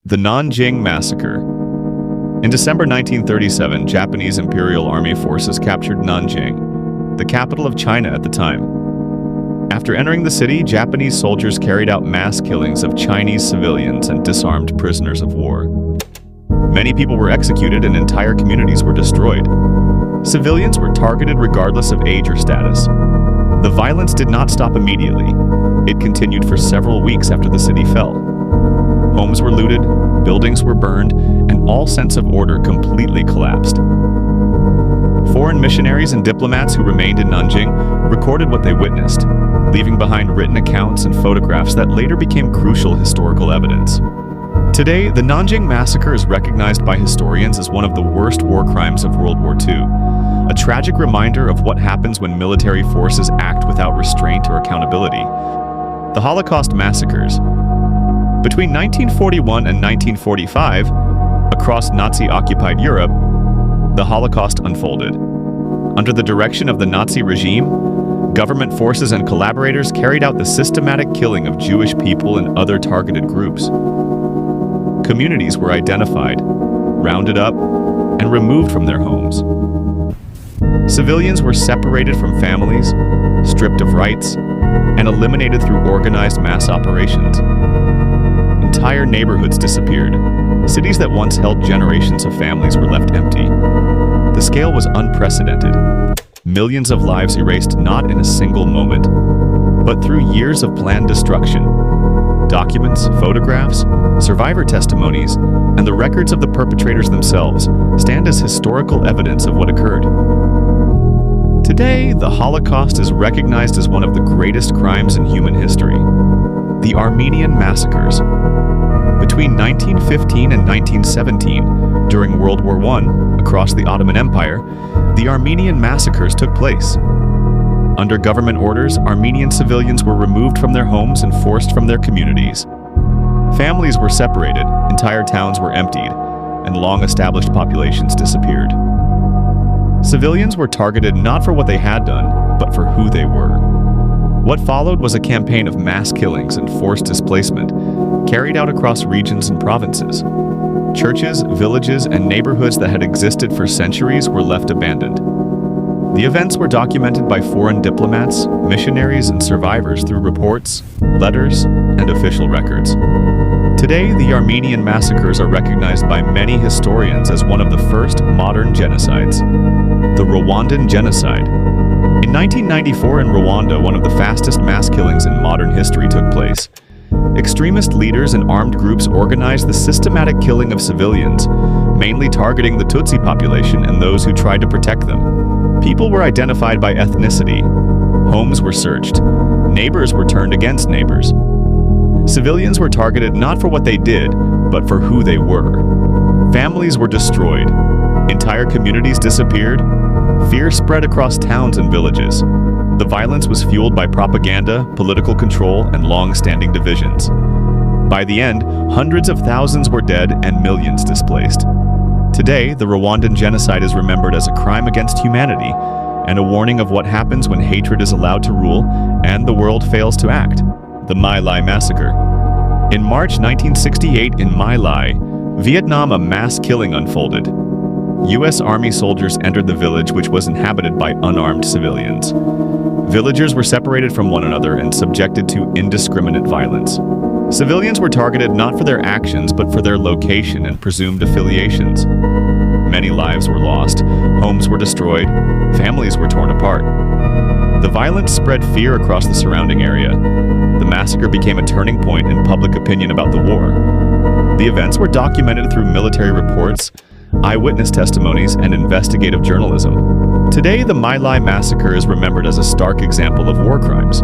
The Nanjing Massacre. In December 1937, Japanese Imperial Army forces captured Nanjing, the capital of China at the time. After entering the city, Japanese soldiers carried out mass killings of Chinese civilians and disarmed prisoners of war. Many people were executed and entire communities were destroyed. Civilians were targeted regardless of age or status. The violence did not stop immediately. It continued for several weeks after the city fell. Homes were looted, buildings were burned, and all sense of order completely collapsed. Foreign missionaries and diplomats who remained in Nanjing recorded what they witnessed, leaving behind written accounts and photographs that later became crucial historical evidence. Today, the Nanjing Massacre is recognized by historians as one of the worst war crimes of World War II, a tragic reminder of what happens when military forces act without restraint or accountability. The Holocaust massacres. Between 1941 and 1945, across Nazi-occupied Europe, the Holocaust unfolded. Under the direction of the Nazi regime, government forces and collaborators carried out the systematic killing of Jewish people and other targeted groups. Communities were identified, rounded up, and removed from their homes. Civilians were separated from families, stripped of rights, and eliminated through organized mass operations. Entire neighborhoods disappeared. Cities that once held generations of families were left empty. The scale was unprecedented. Millions of lives erased not in a single moment, but through years of planned destruction. Documents, photographs, survivor testimonies, and the records of the perpetrators themselves stand as historical evidence of what occurred. Today, the Holocaust is recognized as one of the greatest crimes in human history. The Armenian Massacres. Between 1915 and 1917, during World War I, across the Ottoman Empire, the Armenian Massacres took place. Under government orders, Armenian civilians were removed from their homes and forced from their communities. Families were separated, entire towns were emptied, and long-established populations disappeared. Civilians were targeted not for what they had done, but for who they were. What followed was a campaign of mass killings and forced displacement, carried out across regions and provinces. Churches, villages, and neighborhoods that had existed for centuries were left abandoned. The events were documented by foreign diplomats, missionaries, and survivors through reports, letters, and official records. Today, the Armenian massacres are recognized by many historians as one of the first modern genocides. The Rwandan Genocide. In 1994 in Rwanda, one of the fastest mass killings in modern history took place. Extremist leaders and armed groups organized the systematic killing of civilians, mainly targeting the Tutsi population and those who tried to protect them. People were identified by ethnicity. Homes were searched. Neighbors were turned against neighbors. Civilians were targeted not for what they did, but for who they were. Families were destroyed. Entire communities disappeared. Fear spread across towns and villages. The violence was fueled by propaganda, political control, and long-standing divisions. By the end, hundreds of thousands were dead and millions displaced. Today, the Rwandan genocide is remembered as a crime against humanity and a warning of what happens when hatred is allowed to rule and the world fails to act. The My Lai Massacre. In March 1968 in My Lai, Vietnam, a mass killing unfolded. U.S. Army soldiers entered the village, which was inhabited by unarmed civilians. Villagers were separated from one another and subjected to indiscriminate violence. Civilians were targeted not for their actions, but for their location and presumed affiliations. Many lives were lost, homes were destroyed, families were torn apart. The violence spread fear across the surrounding area. The massacre became a turning point in public opinion about the war. The events were documented through military reports, eyewitness testimonies, and investigative journalism. Today, the My Lai Massacre is remembered as a stark example of war crimes.